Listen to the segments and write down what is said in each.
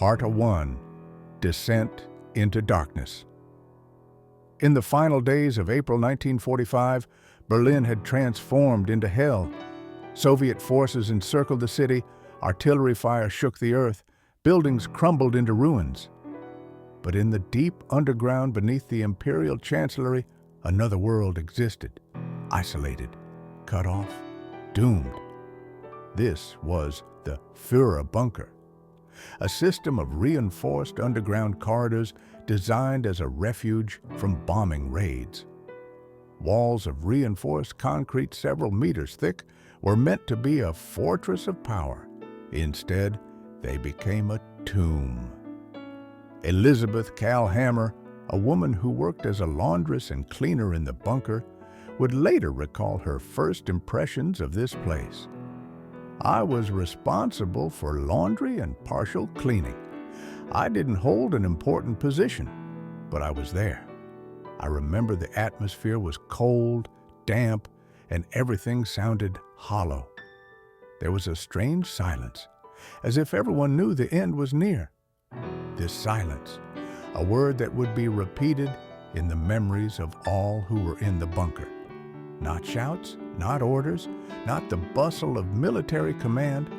Part 1. Descent into Darkness. In the final days of April 1945, Berlin had transformed into hell. Soviet forces encircled the city, artillery fire shook the earth, buildings crumbled into ruins. But in the deep underground beneath the Imperial Chancellery, another world existed, isolated, cut off, doomed. This was the Führer Bunker, a system of reinforced underground corridors designed as a refuge from bombing raids. Walls of reinforced concrete several meters thick were meant to be a fortress of power. Instead, they became a tomb. Elizabeth Hammer, a woman who worked as a laundress and cleaner in the bunker, would later recall her first impressions of this place. "I was responsible for laundry and partial cleaning. I didn't hold an important position, but I was there. I remember the atmosphere was cold, damp, and everything sounded hollow. There was a strange silence, as if everyone knew the end was near. This silence, a word that would be repeated in the memories of all who were in the bunker. Not shouts, not orders, not the bustle of military command,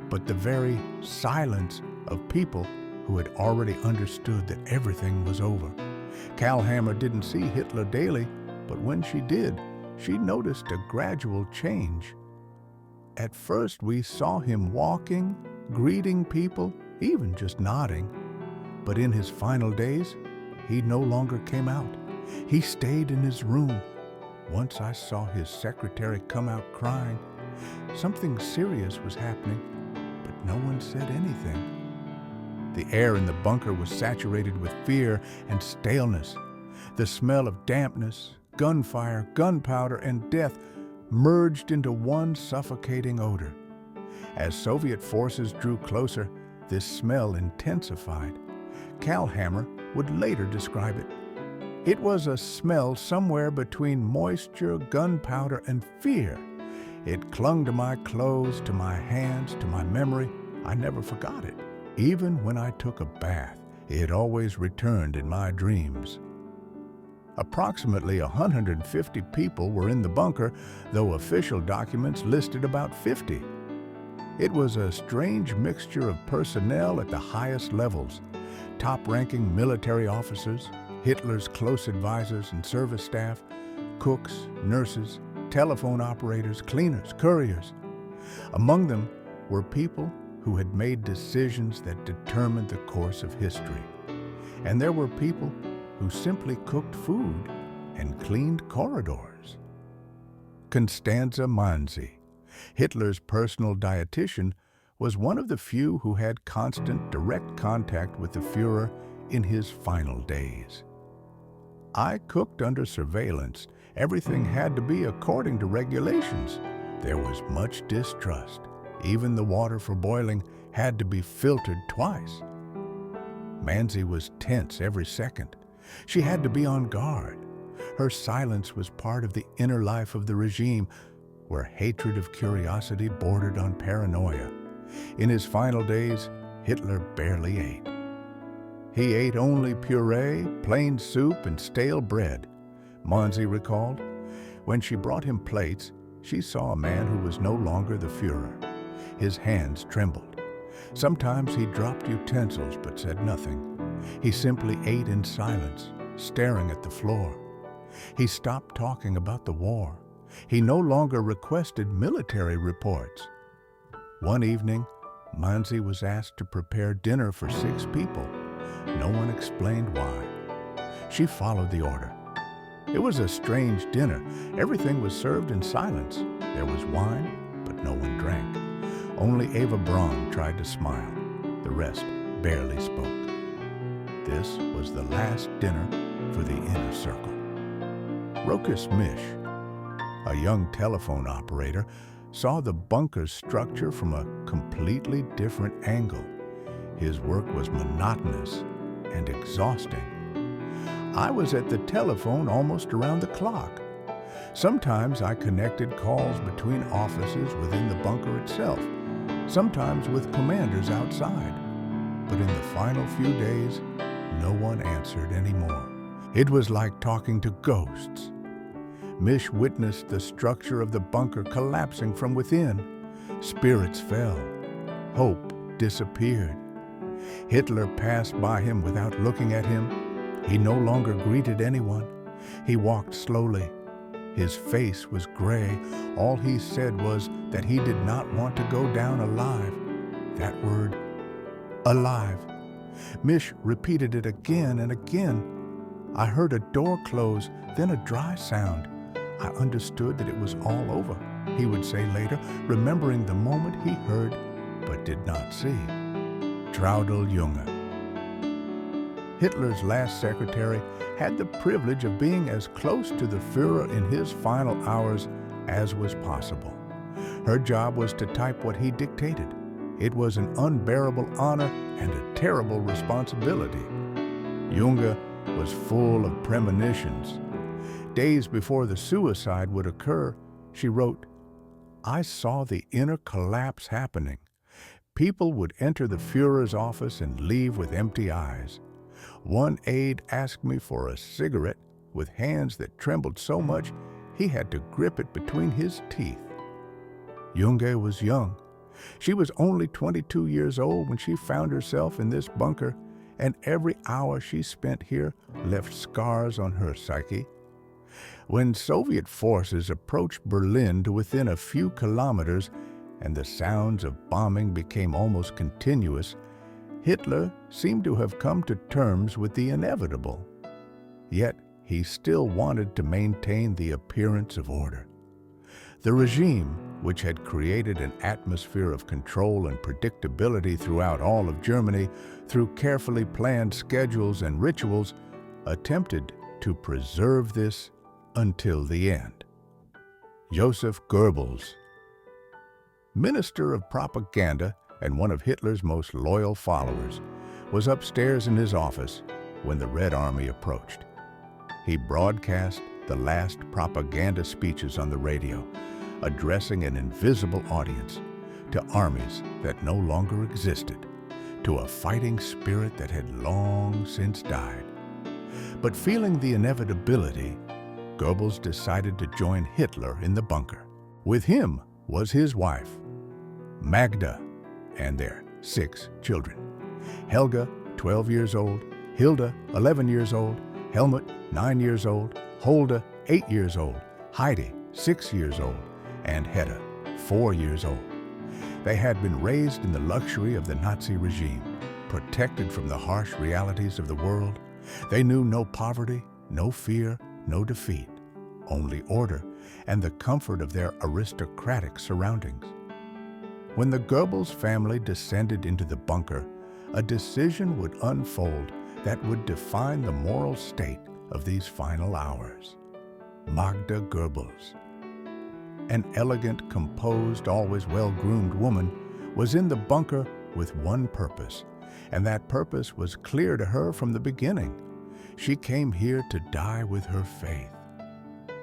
but the very silence of people who had already understood that everything was over. Hammer didn't see Hitler daily, but when she did, she noticed a gradual change. At first, we saw him walking, greeting people, even just nodding. But in his final days, he no longer came out. He stayed in his room. Once I saw his secretary come out crying. Something serious was happening, but no one said anything. The air in the bunker was saturated with fear and staleness. The smell of dampness, gunfire, gunpowder, and death merged into one suffocating odor. As Soviet forces drew closer, this smell intensified. Hammer would later describe it. It was a smell somewhere between moisture, gunpowder, and fear. It clung to my clothes, to my hands, to my memory. I never forgot it. Even when I took a bath, it always returned in my dreams. Approximately 150 people were in the bunker, though official documents listed about 50. It was a strange mixture of personnel at the highest levels, top-ranking military officers, Hitler's close advisors and service staff, cooks, nurses, telephone operators, cleaners, couriers. Among them were people who had made decisions that determined the course of history. And there were people who simply cooked food and cleaned corridors. Constanze Manzi, Hitler's personal dietitian, was one of the few who had constant direct contact with the Führer in his final days. "I cooked under surveillance. Everything had to be according to regulations. There was much distrust. Even the water for boiling had to be filtered twice." Manzi was tense every second. She had to be on guard. Her silence was part of the inner life of the regime, where hatred of curiosity bordered on paranoia. In his final days, Hitler barely ate. He ate only puree, plain soup, and stale bread, Manzi recalled. When she brought him plates, she saw a man who was no longer the Führer. His hands trembled. Sometimes he dropped utensils but said nothing. He simply ate in silence, staring at the floor. He stopped talking about the war. He no longer requested military reports. One evening, Manzi was asked to prepare dinner for 6 people. No one explained why. She followed the order. It was a strange dinner. Everything was served in silence. There was wine, but no one drank. Only Eva Braun tried to smile. The rest barely spoke. This was the last dinner for the inner circle. Rokas Mish, a young telephone operator, saw the bunker's structure from a completely different angle. His work was monotonous and exhausting. "I was at the telephone almost around the clock. Sometimes I connected calls between offices within the bunker itself, sometimes with commanders outside. But in the final few days, no one answered anymore. It was like talking to ghosts. Misch witnessed the structure of the bunker collapsing from within. Spirits fell. Hope disappeared. Hitler passed by him without looking at him. He no longer greeted anyone. He walked slowly. His face was gray. All he said was that he did not want to go down alive. That word, alive. Misch repeated it again and again. I heard a door close, then a dry sound. I understood that it was all over, he would say later, remembering the moment he heard but did not see. Traudl Junge. Hitler's last secretary had the privilege of being as close to the Führer in his final hours as was possible. Her job was to type what he dictated. It was an unbearable honor and a terrible responsibility. Junge was full of premonitions. Days before the suicide would occur, she wrote, "I saw the inner collapse happening. People would enter the Führer's office and leave with empty eyes. One aide asked me for a cigarette with hands that trembled so much he had to grip it between his teeth." Junge was young. She was only 22 years old when she found herself in this bunker, and every hour she spent here left scars on her psyche. When Soviet forces approached Berlin to within a few kilometers and the sounds of bombing became almost continuous, Hitler seemed to have come to terms with the inevitable. Yet he still wanted to maintain the appearance of order. The regime, which had created an atmosphere of control and predictability throughout all of Germany through carefully planned schedules and rituals, attempted to preserve this until the end. Joseph Goebbels, Minister of Propaganda and one of Hitler's most loyal followers, was upstairs in his office when the Red Army approached. He broadcast the last propaganda speeches on the radio, addressing an invisible audience, to armies that no longer existed, to a fighting spirit that had long since died. But feeling the inevitability, Goebbels decided to join Hitler in the bunker. With him was his wife, Magda, and their 6 children. Helga, 12 years old, Hilda, 11 years old, Helmut, 9 years old, Hulda, 8 years old, Heidi, 6 years old, and Hedda, 4 years old. They had been raised in the luxury of the Nazi regime, protected from the harsh realities of the world. They knew no poverty, no fear, no defeat, only order and the comfort of their aristocratic surroundings. When the Goebbels family descended into the bunker, a decision would unfold that would define the moral state of these final hours. Magda Goebbels, an elegant, composed, always well-groomed woman, was in the bunker with one purpose, and that purpose was clear to her from the beginning. She came here to die with her faith.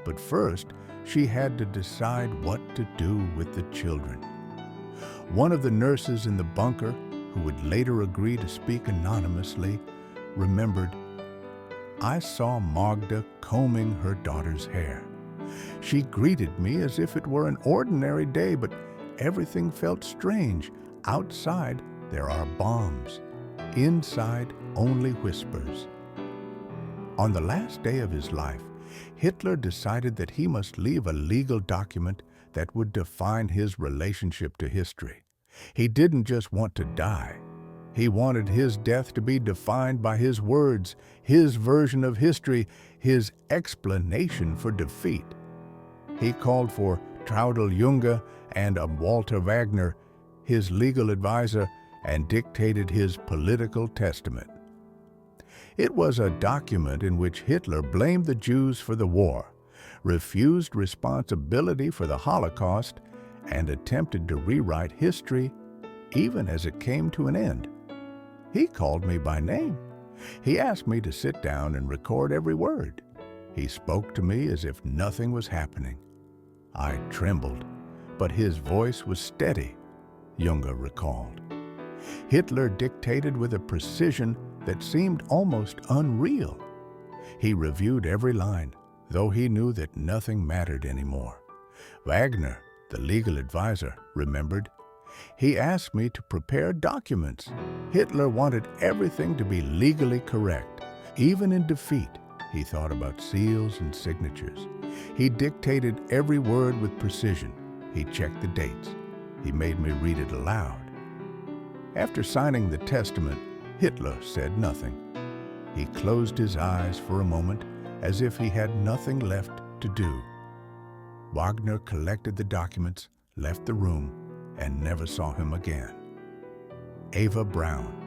But first, she had to decide what to do with the children. One of the nurses in the bunker, who would later agree to speak anonymously, remembered, "I saw Magda combing her daughter's hair. She greeted me as if it were an ordinary day, but everything felt strange. Outside, there are bombs. Inside, only whispers." On the last day of his life, Hitler decided that he must leave a legal document that would define his relationship to history. He didn't just want to die. He wanted his death to be defined by his words, his version of history, his explanation for defeat. He called for Traudl Junge and Walter Wagner, his legal advisor, and dictated his political testament. It was a document in which Hitler blamed the Jews for the war, refused responsibility for the Holocaust, and attempted to rewrite history even as it came to an end. He called me by name. He asked me to sit down and record every word. He spoke to me as if nothing was happening. I trembled, but his voice was steady, Junge recalled. Hitler dictated with a precision that seemed almost unreal. He reviewed every line, though he knew that nothing mattered anymore. Wagner, the legal advisor, remembered. He asked me to prepare documents. Hitler wanted everything to be legally correct. Even in defeat, he thought about seals and signatures. He dictated every word with precision. He checked the dates. He made me read it aloud. After signing the testament, Hitler said nothing. He closed his eyes for a moment as if he had nothing left to do. Wagner collected the documents, left the room, and never saw him again. Eva Braun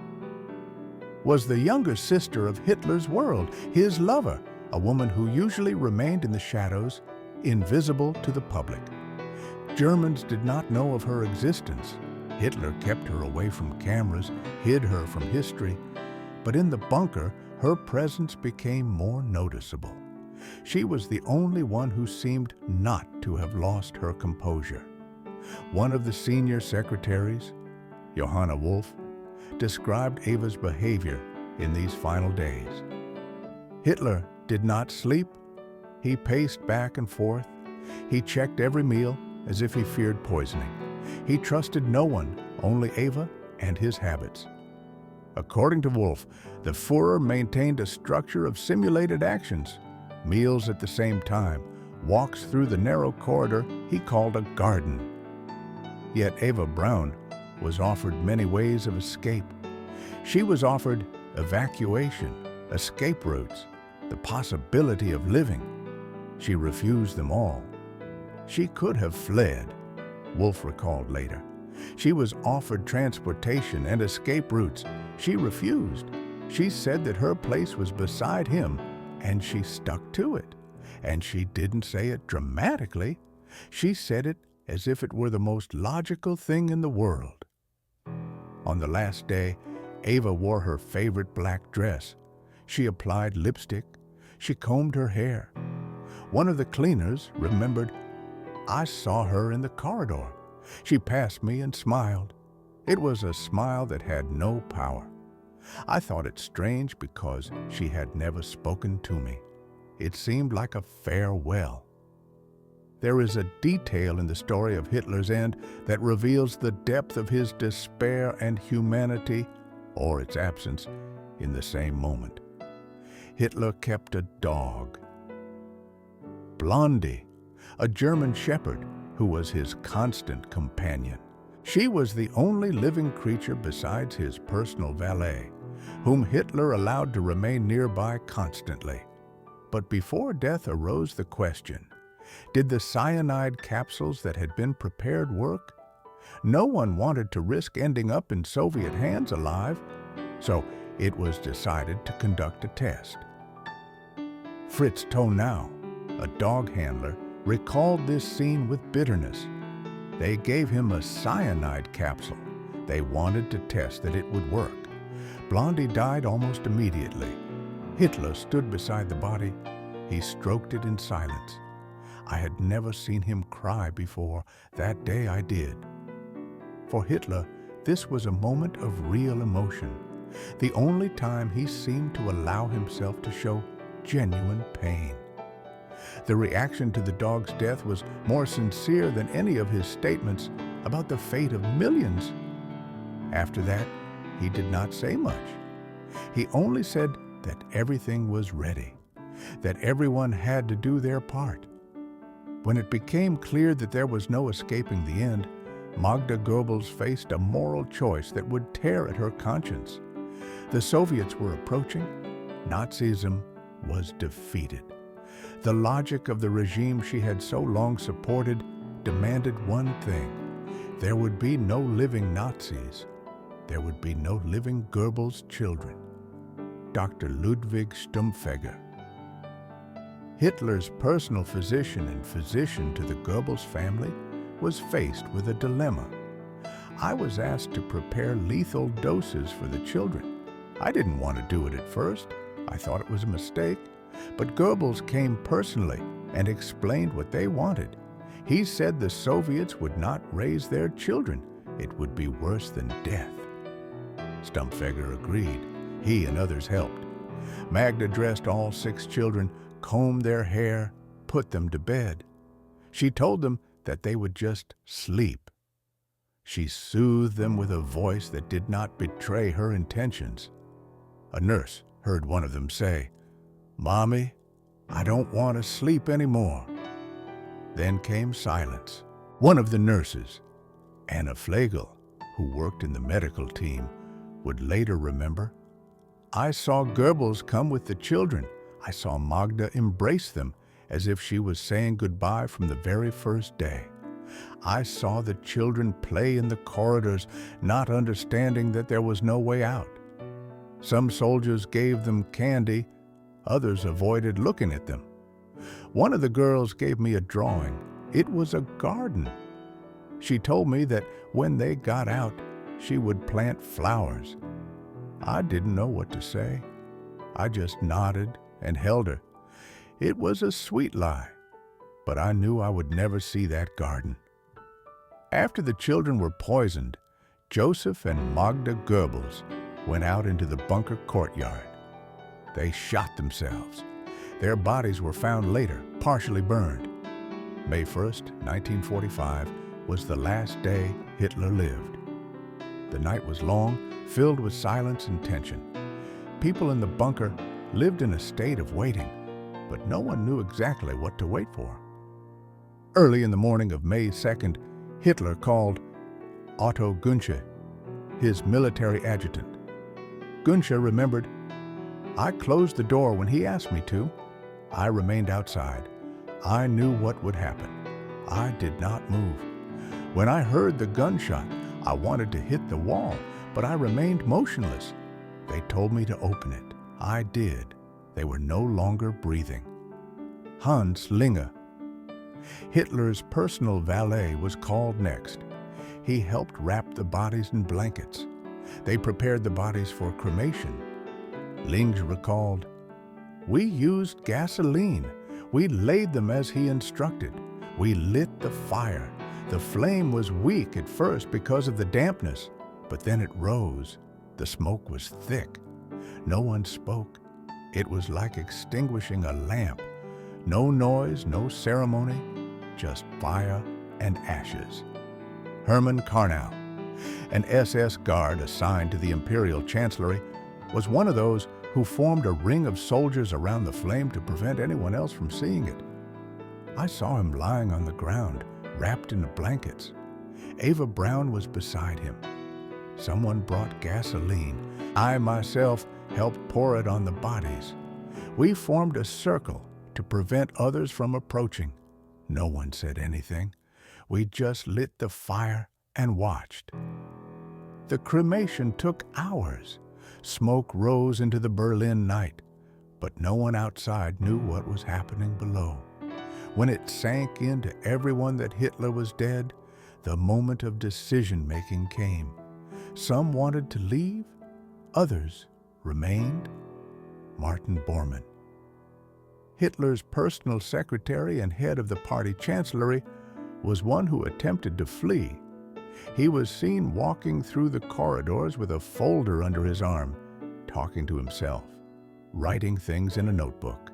was the younger sister of Hitler's world, his lover, a woman who usually remained in the shadows, invisible to the public. Germans did not know of her existence. Hitler kept her away from cameras, hid her from history, but in the bunker, her presence became more noticeable. She was the only one who seemed not to have lost her composure. One of the senior secretaries, Johanna Wolf, described Eva's behavior in these final days. Hitler did not sleep. He paced back and forth. He checked every meal as if he feared poisoning. He trusted no one, only Eva and his habits. According to Wolf, the Führer maintained a structure of simulated actions, meals at the same time, walks through the narrow corridor he called a garden. Yet Eva Braun was offered many ways of escape. She was offered evacuation, escape routes, the possibility of living. She refused them all. She could have fled, Wolf recalled later. She was offered transportation and escape routes. She refused. She said that her place was beside him, and she stuck to it. And she didn't say it dramatically. She said it as if it were the most logical thing in the world. On the last day, Eva wore her favorite black dress. She applied lipstick. She combed her hair. One of the cleaners remembered, "I saw her in the corridor. She passed me and smiled. It was a smile that had no power. I thought it strange because she had never spoken to me. It seemed like a farewell." There is a detail in the story of Hitler's end that reveals the depth of his despair and humanity, or its absence, in the same moment. Hitler kept a dog, Blondie, a German shepherd who was his constant companion. She was the only living creature besides his personal valet, whom Hitler allowed to remain nearby constantly. But before death arose the question, did the cyanide capsules that had been prepared work? No one wanted to risk ending up in Soviet hands alive, so it was decided to conduct a test. Fritz Tonau, a dog handler, recalled this scene with bitterness. They gave him a cyanide capsule. They wanted to test that it would work. Blondie died almost immediately. Hitler stood beside the body. He stroked it in silence. I had never seen him cry before. That day I did. For Hitler, this was a moment of real emotion, the only time he seemed to allow himself to show genuine pain. The reaction to the dog's death was more sincere than any of his statements about the fate of millions. After that, he did not say much. He only said that everything was ready, that everyone had to do their part. When it became clear that there was no escaping the end, Magda Goebbels faced a moral choice that would tear at her conscience. The Soviets were approaching. Nazism was defeated. The logic of the regime she had so long supported demanded one thing. There would be no living Nazis. There would be no living Goebbels children. Dr. Ludwig Stumpfegger. Hitler's personal physician and physician to the Goebbels family was faced with a dilemma. I was asked to prepare lethal doses for the children. I didn't want to do it at first. I thought it was a mistake. But Goebbels came personally and explained what they wanted. He said the Soviets would not raise their children. It would be worse than death. Stumpfegger agreed. He and others helped. Magda dressed all 6 children, combed their hair, put them to bed. She told them that they would just sleep. She soothed them with a voice that did not betray her intentions. A nurse heard one of them say, "Mommy, I don't want to sleep anymore." Then came silence. One of the nurses, Anna Flegel, who worked in the medical team, would later remember, "I saw Goebbels come with the children. I saw Magda embrace them as if she was saying goodbye from the very first day. I saw the children play in the corridors, not understanding that there was no way out. Some soldiers gave them candy, others avoided looking at them. One of the girls gave me a drawing. It was a garden. She told me that when they got out, she would plant flowers. I didn't know what to say. I just nodded and held her. It was a sweet lie, but I knew I would never see that garden." After the children were poisoned, Joseph and Magda Goebbels went out into the bunker courtyard. They shot themselves. Their bodies were found later, partially burned. May 1st, 1945, was the last day Hitler lived. The night was long, filled with silence and tension. People in the bunker lived in a state of waiting, but no one knew exactly what to wait for. Early in the morning of May 2nd, Hitler called Otto Günsche, his military adjutant. Günsche remembered, "I closed the door when he asked me to. I remained outside. I knew what would happen. I did not move. When I heard the gunshot, I wanted to hit the wall, but I remained motionless. They told me to open it. I did. They were no longer breathing." Hans Linge, Hitler's personal valet, was called next. He helped wrap the bodies in blankets. They prepared the bodies for cremation. Linge recalled, "We used gasoline. We laid them as he instructed. We lit the fire. The flame was weak at first because of the dampness, but then it rose. The smoke was thick. No one spoke. It was like extinguishing a lamp. No noise, no ceremony, just fire and ashes." Hermann Karnau, an SS guard assigned to the Imperial Chancellery, was one of those who formed a ring of soldiers around the flame to prevent anyone else from seeing it. I saw him lying on the ground, wrapped in blankets. Eva Braun was beside him. Someone brought gasoline. I myself helped pour it on the bodies. We formed a circle to prevent others from approaching. No one said anything. We just lit the fire and watched. The cremation took hours. Smoke rose into the Berlin night, but no one outside knew what was happening below. When it sank into everyone that Hitler was dead, the moment of decision-making came. Some wanted to leave, others remained. Martin Bormann, Hitler's personal secretary and head of the party chancellery, was one who attempted to flee. He was seen walking through the corridors with a folder under his arm, talking to himself, writing things in a notebook.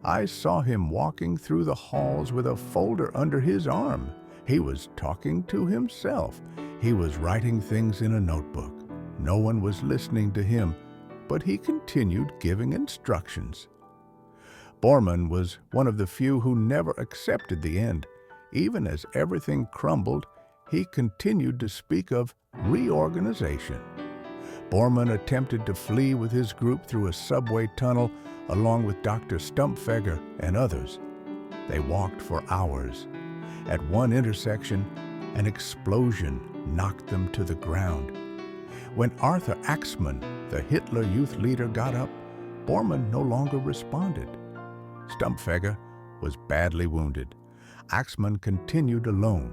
I saw him walking through the halls with a folder under his arm. He was talking to himself. He was writing things in a notebook. No one was listening to him, but he continued giving instructions. Bormann was one of the few who never accepted the end. Even as everything crumbled, he continued to speak of reorganization. Bormann attempted to flee with his group through a subway tunnel along with Dr. Stumpfegger and others. They walked for hours. At one intersection, an explosion knocked them to the ground. When Arthur Axmann, the Hitler Youth leader, got up, Bormann no longer responded. Stumpfegger was badly wounded. Axmann continued alone.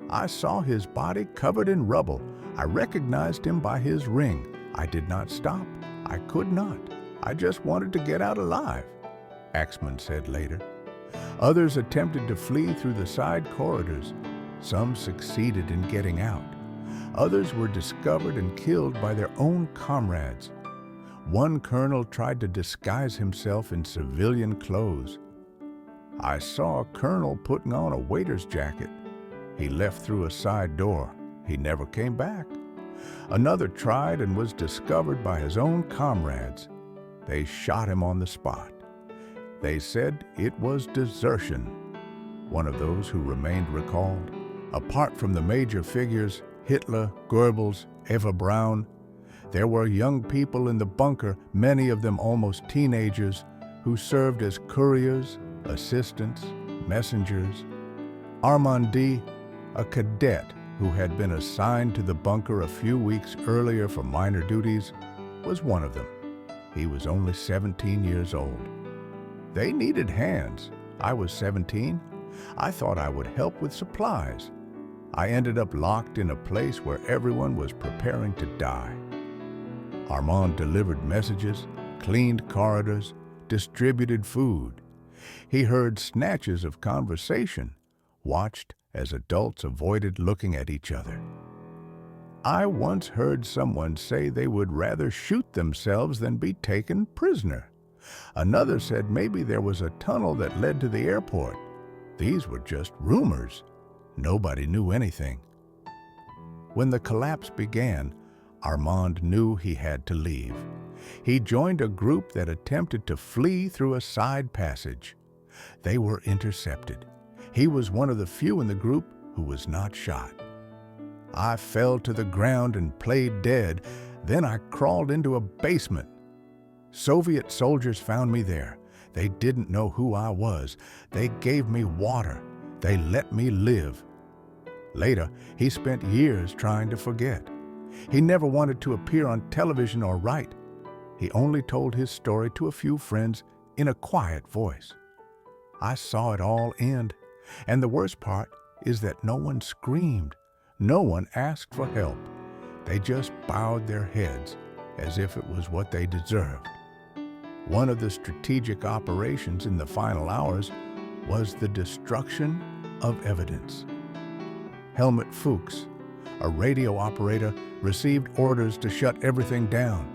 I saw his body covered in rubble. I recognized him by his ring. I did not stop. I could not. I just wanted to get out alive, Axmann said later. Others attempted to flee through the side corridors. Some succeeded in getting out. Others were discovered and killed by their own comrades. One colonel tried to disguise himself in civilian clothes. I saw a colonel putting on a waiter's jacket. He left through a side door. He never came back. Another tried and was discovered by his own comrades. They shot him on the spot. They said it was desertion. One of those who remained recalled. Apart from the major figures, Hitler, Goebbels, Eva Braun, there were young people in the bunker, many of them almost teenagers, who served as couriers, assistants, messengers. Armand D., a cadet who had been assigned to the bunker a few weeks earlier for minor duties, was one of them. He was only 17 years old. They needed hands. I was 17. I thought I would help with supplies. I ended up locked in a place where everyone was preparing to die. Armand delivered messages, cleaned corridors, distributed food. He heard snatches of conversation, watched as adults avoided looking at each other. I once heard someone say they would rather shoot themselves than be taken prisoner. Another said maybe there was a tunnel that led to the airport. These were just rumors. Nobody knew anything. When the collapse began, Armand knew he had to leave. He joined a group that attempted to flee through a side passage. They were intercepted. He was one of the few in the group who was not shot. I fell to the ground and played dead. Then I crawled into a basement. Soviet soldiers found me there. They didn't know who I was. They gave me water. They let me live. Later, he spent years trying to forget. He never wanted to appear on television or write. He only told his story to a few friends in a quiet voice. I saw it all end, and the worst part is that no one screamed. No one asked for help. They just bowed their heads as if it was what they deserved. One of the strategic operations in the final hours was the destruction of evidence. Helmut Fuchs, a radio operator, received orders to shut everything down.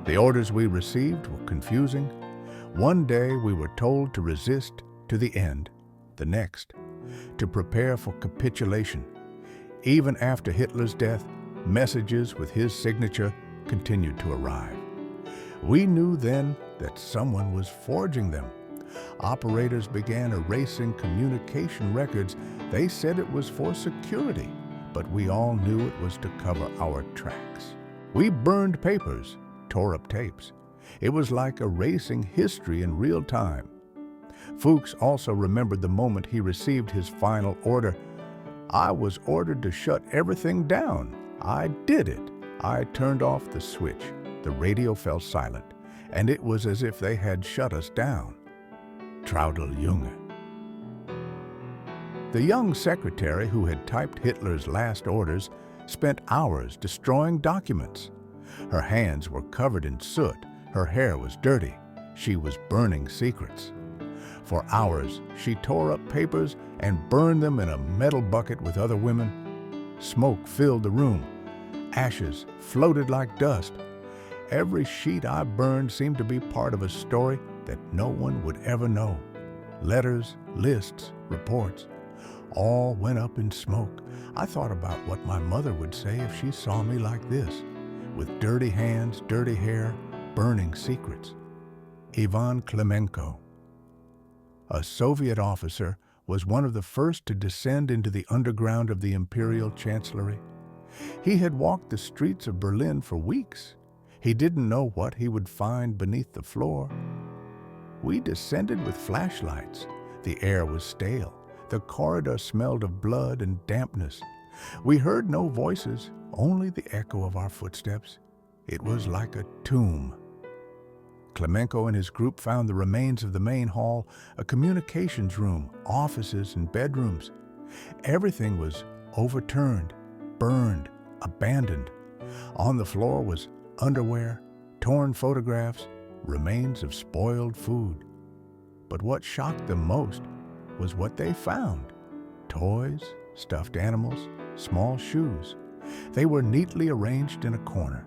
The orders we received were confusing. One day we were told to resist to the end, the next, to prepare for capitulation. Even after Hitler's death, messages with his signature continued to arrive. We knew then that someone was forging them. Operators began erasing communication records. They said it was for security, but we all knew it was to cover our tracks. We burned papers, tore up tapes. It was like erasing history in real time. Fuchs also remembered the moment he received his final order. I was ordered to shut everything down. I did it. I turned off the switch. The radio fell silent, and it was as if they had shut us down. Traudl Junge. The young secretary who had typed Hitler's last orders spent hours destroying documents. Her hands were covered in soot. Her hair was dirty. She was burning secrets. For hours, she tore up papers and burned them in a metal bucket with other women. Smoke filled the room. Ashes floated like dust. Every sheet I burned seemed to be part of a story that no one would ever know. Letters, lists, reports, all went up in smoke. I thought about what my mother would say if she saw me like this, with dirty hands, dirty hair, burning secrets. Ivan Klemenko, a Soviet officer, was one of the first to descend into the underground of the Imperial Chancellery. He had walked the streets of Berlin for weeks. He didn't know what he would find beneath the floor. We descended with flashlights. The air was stale. The corridor smelled of blood and dampness. We heard no voices, only the echo of our footsteps. It was like a tomb. Klemenko and his group found the remains of the main hall, a communications room, offices, and bedrooms. Everything was overturned, burned, abandoned. On the floor was underwear, torn photographs, remains of spoiled food. But what shocked them most was what they found. Toys, stuffed animals, small shoes. They were neatly arranged in a corner.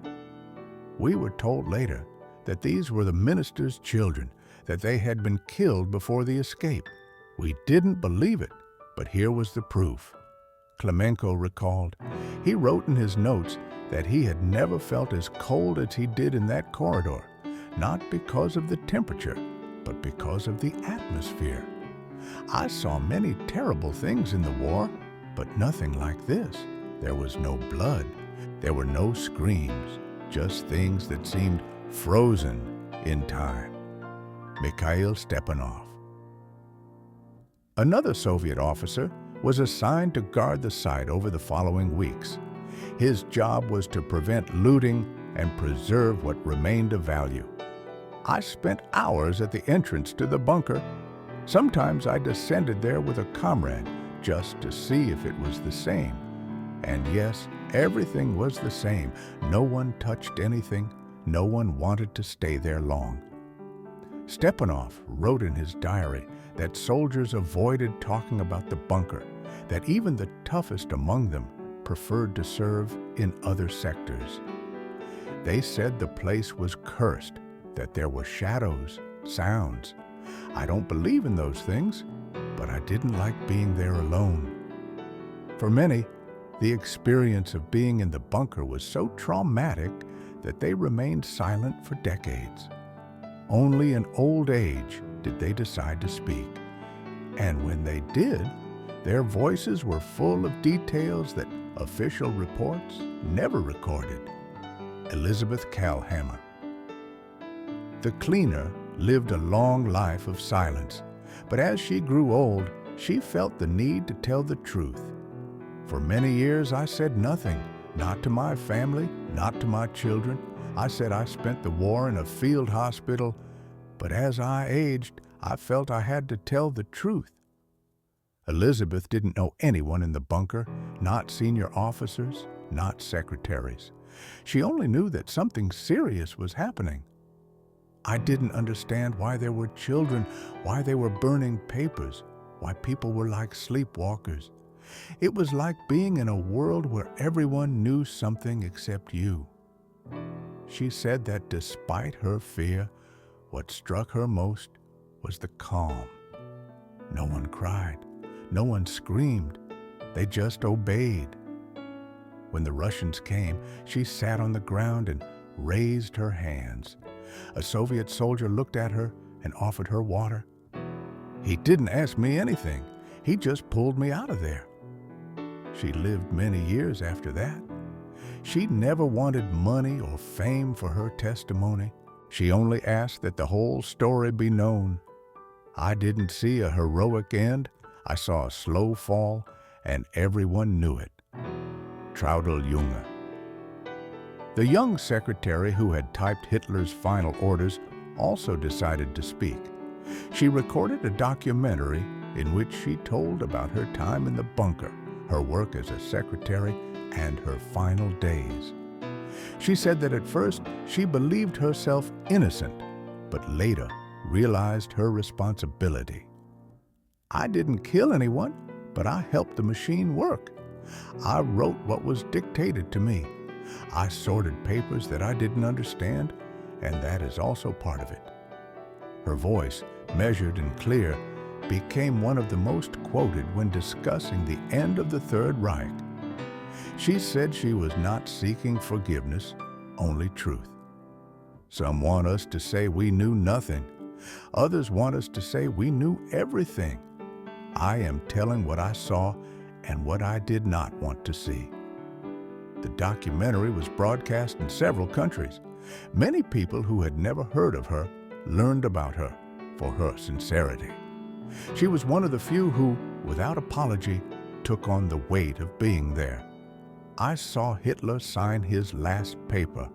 We were told later that these were the minister's children, that they had been killed before the escape. We didn't believe it, but here was the proof. Klemenko recalled. He wrote in his notes that he had never felt as cold as he did in that corridor, not because of the temperature, but because of the atmosphere. I saw many terrible things in the war, but nothing like this. There was no blood. There were no screams, just things that seemed frozen in time. Mikhail Stepanov. Another Soviet officer was assigned to guard the site over the following weeks. His job was to prevent looting and preserve what remained of value. I spent hours at the entrance to the bunker. Sometimes I descended there with a comrade just to see if it was the same. And yes, everything was the same. No one touched anything. No one wanted to stay there long. Stepanov wrote in his diary that soldiers avoided talking about the bunker, that even the toughest among them preferred to serve in other sectors. They said the place was cursed, that there were shadows, sounds. I don't believe in those things, but I didn't like being there alone. For many, the experience of being in the bunker was so traumatic that they remained silent for decades. Only in old age did they decide to speak. And when they did, their voices were full of details that official reports never recorded. Elizabeth Kalhammer. The cleaner lived a long life of silence, but as she grew old, she felt the need to tell the truth. For many years I said nothing, not to my family, not to my children. I said I spent the war in a field hospital, but as I aged, I felt I had to tell the truth. Elizabeth didn't know anyone in the bunker, not senior officers, not secretaries. She only knew that something serious was happening. I didn't understand why there were children, why they were burning papers, why people were like sleepwalkers. It was like being in a world where everyone knew something except you. She said that despite her fear, what struck her most was the calm. No one cried. No one screamed. They just obeyed. When the Russians came, she sat on the ground and raised her hands. A Soviet soldier looked at her and offered her water. He didn't ask me anything. He just pulled me out of there. She lived many years after that. She never wanted money or fame for her testimony. She only asked that the whole story be known. I didn't see a heroic end. I saw a slow fall, and everyone knew it. Traudl Junge. The young secretary who had typed Hitler's final orders also decided to speak. She recorded a documentary in which she told about her time in the bunker, her work as a secretary, and her final days. She said that at first she believed herself innocent, but later realized her responsibility. I didn't kill anyone, but I helped the machine work. I wrote what was dictated to me. I sorted papers that I didn't understand, and that is also part of it. Her voice, measured and clear, became one of the most quoted when discussing the end of the Third Reich. She said she was not seeking forgiveness, only truth. Some want us to say we knew nothing. Others want us to say we knew everything. I am telling what I saw and what I did not want to see. The documentary was broadcast in several countries. Many people who had never heard of her learned about her for her sincerity. She was one of the few who, without apology, took on the weight of being there. I saw Hitler sign his last paper.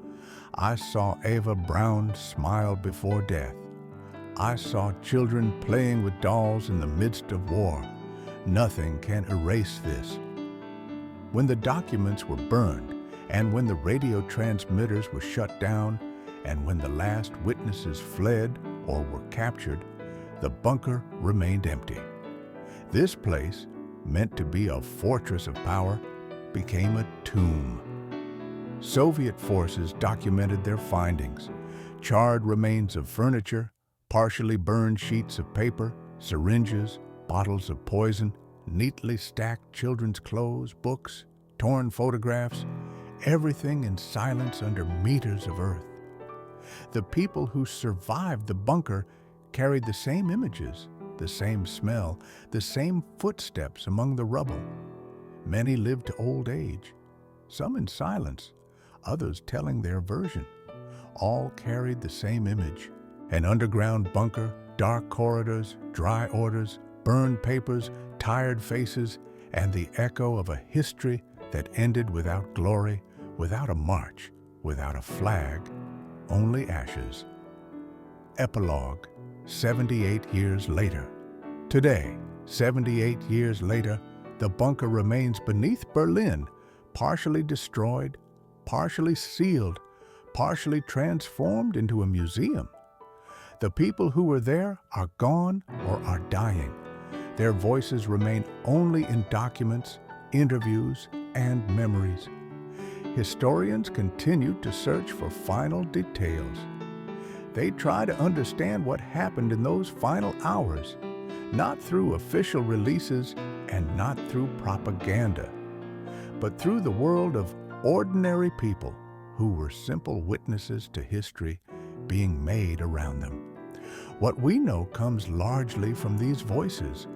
I saw Eva Braun smile before death. I saw children playing with dolls in the midst of war. Nothing can erase this. When the documents were burned, and when the radio transmitters were shut down, and when the last witnesses fled or were captured, the bunker remained empty. This place, meant to be a fortress of power, became a tomb. Soviet forces documented their findings: charred remains of furniture, partially burned sheets of paper, syringes, bottles of poison, neatly stacked children's clothes, books, torn photographs, everything in silence under meters of earth. The people who survived the bunker carried the same images, the same smell, the same footsteps among the rubble. Many lived to old age, some in silence, others telling their version. All carried the same image: an underground bunker, dark corridors, dry orders, burned papers, tired faces, and the echo of a history that ended without glory, without a march, without a flag, only ashes. Epilogue, 78 years later. Today, 78 years later, the bunker remains beneath Berlin, partially destroyed, partially sealed, partially transformed into a museum. The people who were there are gone or are dying. Their voices remain only in documents, interviews, and memories. Historians continue to search for final details. They try to understand what happened in those final hours, not through official releases and not through propaganda, but through the world of ordinary people who were simple witnesses to history being made around them. What we know comes largely from these voices,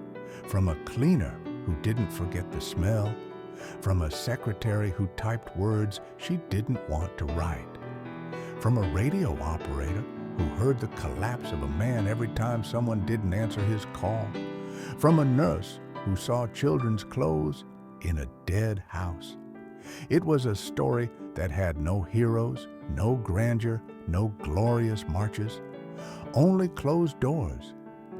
from a cleaner who didn't forget the smell, from a secretary who typed words she didn't want to write, from a radio operator who heard the collapse of a man every time someone didn't answer his call, from a nurse who saw children's clothes in a dead house. It was a story that had no heroes, no grandeur, no glorious marches, only closed doors,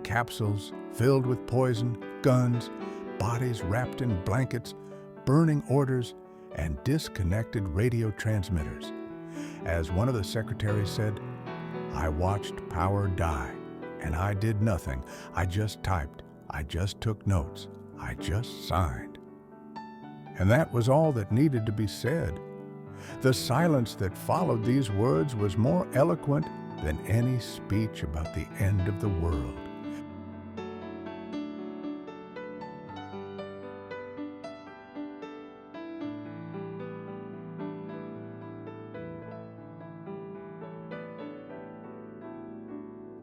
capsules filled with poison, guns, bodies wrapped in blankets, burning orders, and disconnected radio transmitters. As one of the secretaries said, "I watched power die, and I did nothing. I just typed. I just took notes. I just signed." And that was all that needed to be said. The silence that followed these words was more eloquent than any speech about the end of the world.